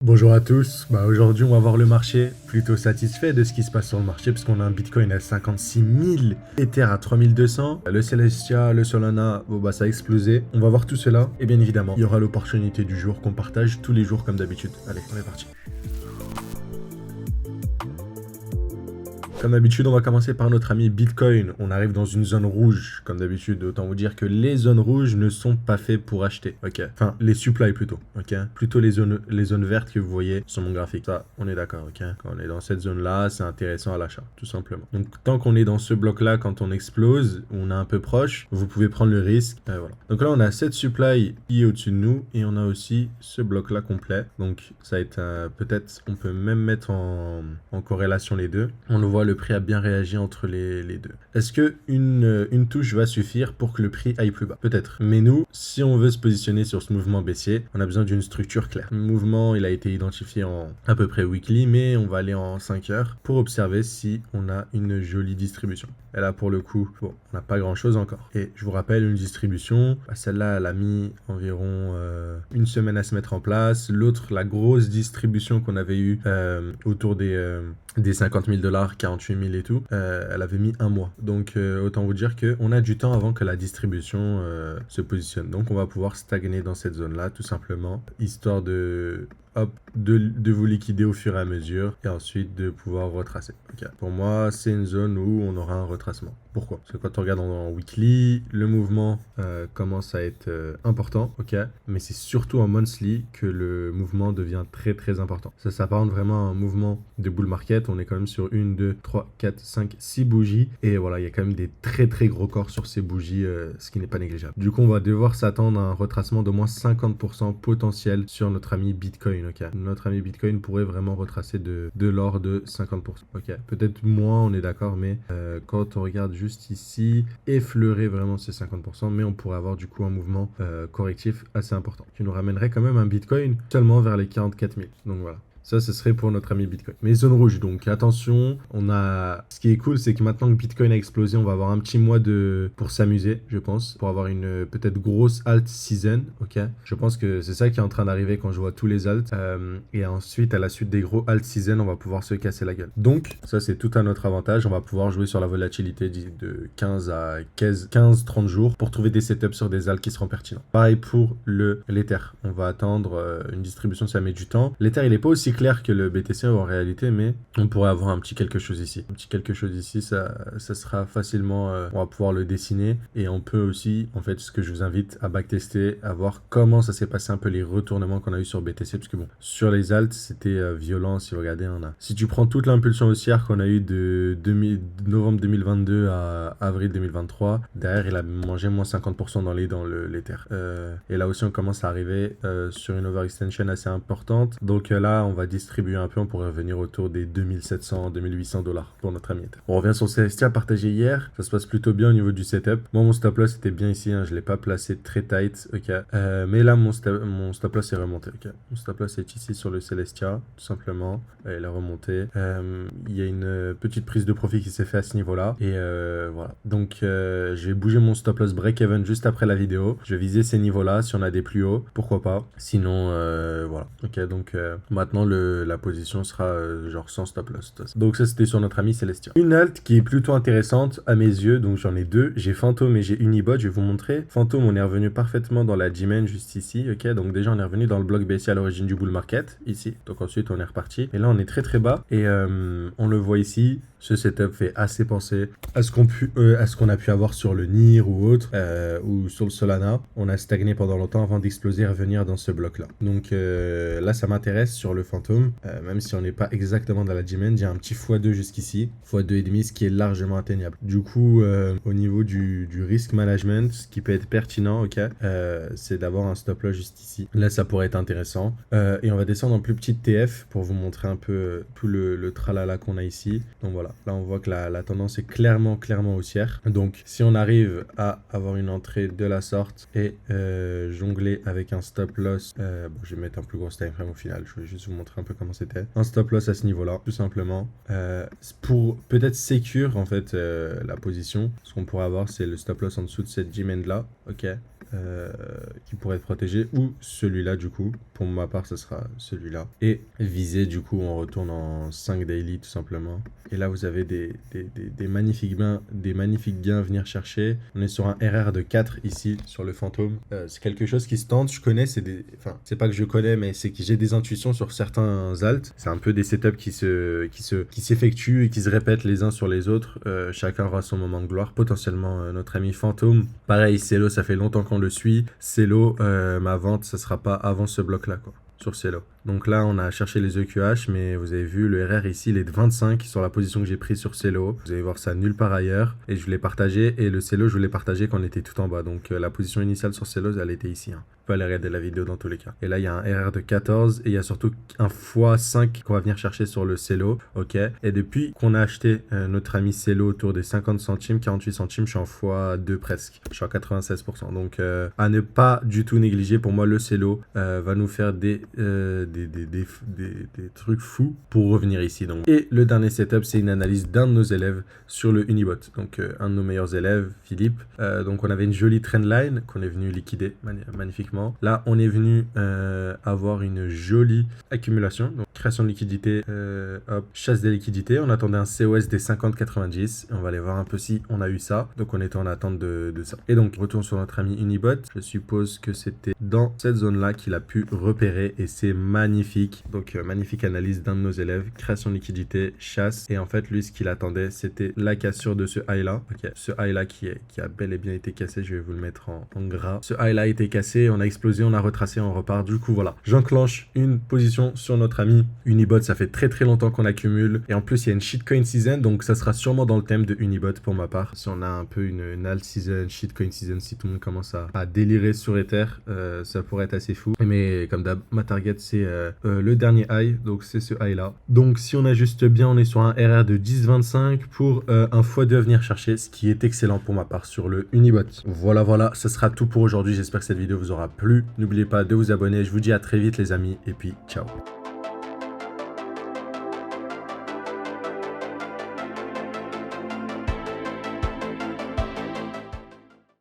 Bonjour à tous, aujourd'hui on va voir le marché, plutôt satisfait de ce qui se passe sur le marché parce qu'on a un Bitcoin à 56 000, Ether à 3200, le Celestia, le Solana, ça a explosé. On va voir tout cela et bien évidemment il y aura l'opportunité du jour qu'on partage tous les jours comme d'habitude. Allez, on est parti. Comme d'habitude, on va commencer par notre ami Bitcoin. On arrive dans une zone rouge, comme d'habitude. Autant vous dire que les zones rouges ne sont pas faites pour acheter. Ok. Enfin, les supplies plutôt. Ok. Plutôt les zones vertes que vous voyez sur mon graphique. Ça, on est d'accord. Ok. Quand on est dans cette zone-là, c'est intéressant à l'achat, tout simplement. Donc, tant qu'on est dans ce bloc-là, quand on explose, on est un peu proche, vous pouvez prendre le risque. Voilà. Donc là, on a cette supply qui est au-dessus de nous et on a aussi ce bloc-là complet. Donc, ça va être peut-être, on peut même mettre en corrélation les deux. On le voit, le prix a bien réagi entre les deux. Est-ce que une touche va suffire pour que le prix aille plus bas? Peut-être. Mais nous, si on veut se positionner sur ce mouvement baissier, on a besoin d'une structure claire. Le mouvement, il a été identifié en à peu près weekly, mais on va aller en 5 heures pour observer si on a une jolie distribution. Et là, pour le coup, bon, on n'a pas grand-chose encore. Et je vous rappelle, une distribution, celle-là, elle a mis environ une semaine à se mettre en place. L'autre, la grosse distribution qu'on avait eue autour des 50 000 $, 48 000 et tout, elle avait mis un mois. Donc autant vous dire qu'on a du temps avant que la distribution se positionne. Donc on va pouvoir stagner dans cette zone-là, tout simplement, histoire de vous liquider au fur et à mesure et ensuite de pouvoir retracer. Okay. Pour moi, c'est une zone où on aura un retracement. Pourquoi? Parce que quand on regarde en weekly, le mouvement commence à être important, ok, mais c'est surtout en monthly que le mouvement devient très très important. Ça s'apparente vraiment à un mouvement de bull market. On est quand même sur 1, 2, 3, 4, 5, 6 bougies et voilà, il y a quand même des très très gros corps sur ces bougies, ce qui n'est pas négligeable. Du coup, on va devoir s'attendre à un retracement d'au moins 50% potentiel sur notre ami Bitcoin. Ok, notre ami Bitcoin pourrait vraiment retracer de l'or de 50%. Ok, peut-être moins, on est d'accord, mais quand on regarde juste ici, effleurer vraiment ces 50%, mais on pourrait avoir du coup un mouvement correctif assez important qui nous ramènerait quand même un Bitcoin seulement vers les 44 000. Donc voilà. Ça, ce serait pour notre ami Bitcoin. Mais zone rouge, donc attention, ce qui est cool, c'est que maintenant que Bitcoin a explosé, on va avoir un petit mois pour s'amuser, je pense, pour avoir une peut-être grosse alt season, ok. Je pense que c'est ça qui est en train d'arriver quand je vois tous les alts. Et ensuite, à la suite des gros alt season, on va pouvoir se casser la gueule. Donc, ça, c'est tout à notre avantage. On va pouvoir jouer sur la volatilité de 15 à 15-30 jours pour trouver des setups sur des alts qui seront pertinents. Pareil pour l'Ether. On va attendre une distribution, ça met du temps. L'Ether, il n'est pas aussi clair que le BTC en réalité, mais on pourrait avoir un petit quelque chose ici. Un petit quelque chose ici, ça sera facilement, on va pouvoir le dessiner et on peut aussi, en fait, ce que je vous invite à backtester, à voir comment ça s'est passé un peu les retournements qu'on a eu sur BTC, parce que bon, sur les alts, c'était violent. Si vous regardez, si tu prends toute l'impulsion haussière qu'on a eu de novembre 2022 à avril 2023, derrière, il a mangé moins 50% dans l'Ether. Et là aussi, on commence à arriver sur une overextension assez importante. Donc là, on va distribuer un peu, on pourrait revenir autour des 2700, 2800 $, pour notre ami Ether. On revient sur Celestia partagé hier, ça se passe plutôt bien au niveau du setup. Moi, mon stop loss était bien ici, je l'ai pas placé très tight, ok. Mais là, mon stop loss est remonté, ok. Mon stop loss est ici sur le Celestia, tout simplement. Il a remonté. Il y a une petite prise de profit qui s'est fait à ce niveau-là. Et voilà. Donc, je vais bouger mon stop loss break-even juste après la vidéo. Je vais viser ces niveaux-là. Si on a des plus hauts, pourquoi pas. Sinon, voilà. Ok, donc maintenant, la position sera genre sans stop loss. Donc ça, c'était sur notre ami Celestia. Une alt qui est plutôt intéressante à mes yeux, donc j'en ai deux. J'ai Phantom et j'ai Unibot, je vais vous montrer. Phantom, on est revenu parfaitement dans la G-Man juste ici, ok. Donc déjà, on est revenu dans le bloc baissier à l'origine du bull market, ici. Donc ensuite, on est reparti. Et là, on est très très bas. Et on le voit ici. Ce setup fait assez penser à ce qu'on a pu avoir sur le NIR ou autre, ou sur le Solana. On a stagné pendant longtemps avant d'exploser et revenir dans ce bloc-là. Donc là, ça m'intéresse sur le Phantom, même si on n'est pas exactement dans la G-Man. J'ai un petit x2 jusqu'ici, x2,5, ce qui est largement atteignable. Du coup, au niveau du risk management, ce qui peut être pertinent, ok, c'est d'avoir un stop loss juste ici. Là, ça pourrait être intéressant. Et on va descendre en plus petite TF pour vous montrer un peu tout le tralala qu'on a ici. Donc voilà. Là, on voit que la tendance est clairement haussière. Donc, si on arrive à avoir une entrée de la sorte et jongler avec un stop loss, bon, je vais mettre un plus gros time frame au final. Je vais juste vous montrer un peu comment c'était. Un stop loss à ce niveau-là, tout simplement. Pour peut-être sécure, en fait, la position. Ce qu'on pourrait avoir, c'est le stop loss en dessous de cette G-Mend là. Ok. qui pourrait être protégé, ou celui-là du coup. Pour ma part, ce sera celui-là. Et viser, du coup, on retourne en 5 daily tout simplement. Et là, vous avez des magnifiques gains à venir chercher. On est sur un RR de 4 ici, sur le fantôme. C'est quelque chose qui se tente. Je connais, enfin, c'est pas que je connais, mais c'est que j'ai des intuitions sur certains alts. C'est un peu des setups qui s'effectuent et qui se répètent les uns sur les autres. Chacun aura son moment de gloire. Potentiellement, notre ami fantôme. Pareil, Celo, ça fait longtemps qu'on le suit. Celo, ma vente, ça sera pas avant ce bloc-là, quoi. Sur Celo. Donc là, on a cherché les EQH, mais vous avez vu, le RR ici, il est de 25 sur la position que j'ai prise sur Celo. Vous allez voir ça nulle part ailleurs. Et je l'ai partagé. Et le Celo, je l'ai partagé quand on était tout en bas. Donc la position initiale sur Celo, elle était ici. Hein. Vous pouvez aller regarder la vidéo dans tous les cas. Et là, il y a un RR de 14. Et il y a surtout un x5 qu'on va venir chercher sur le Celo. Ok. Et depuis qu'on a acheté notre ami Celo autour des 50 centimes, 48 centimes, je suis en x2 presque. Je suis à 96%. Donc à ne pas du tout négliger. Pour moi, le Celo va nous faire des trucs fous pour revenir ici. Donc. Et le dernier setup, c'est une analyse d'un de nos élèves sur le Unibot. Donc un de nos meilleurs élèves, Philippe. Donc on avait une jolie trendline qu'on est venu liquider magnifiquement. Là, on est venu avoir une jolie accumulation. Donc création de liquidité, hop, chasse des liquidités. On attendait un COS des 50-90. On va aller voir un peu si on a eu ça. Donc on était en attente de ça. Et donc retour sur notre ami Unibot. Je suppose que c'était dans cette zone-là qu'il a pu repérer et c'est magnifique. Donc magnifique analyse d'un de nos élèves, création de liquidité, chasse. Et en fait, lui, ce qu'il attendait, c'était la cassure de ce high là. Ok, ce high là qui a bel et bien été cassé. Je vais vous le mettre en gras. Ce high là a été cassé, on a explosé, on a retracé, on repart. Du coup, voilà. J'enclenche une position sur notre ami Unibot. Ça fait très très longtemps qu'on accumule. Et en plus, il y a une shitcoin season. Donc ça sera sûrement dans le thème de Unibot pour ma part. Si on a un peu une alt season, shitcoin season, si tout le monde commence à délirer sur Ether, ça pourrait être assez fou. Mais comme d'hab, ma target c'est le dernier high, donc c'est ce high là. Donc si on ajuste bien, on est sur un RR de 10,25 pour un x2 à venir chercher, ce qui est excellent pour ma part sur le Unibot. Voilà, ce sera tout pour aujourd'hui. J'espère que cette vidéo vous aura plu. N'oubliez pas de vous abonner. Je vous dis à très vite les amis et puis ciao.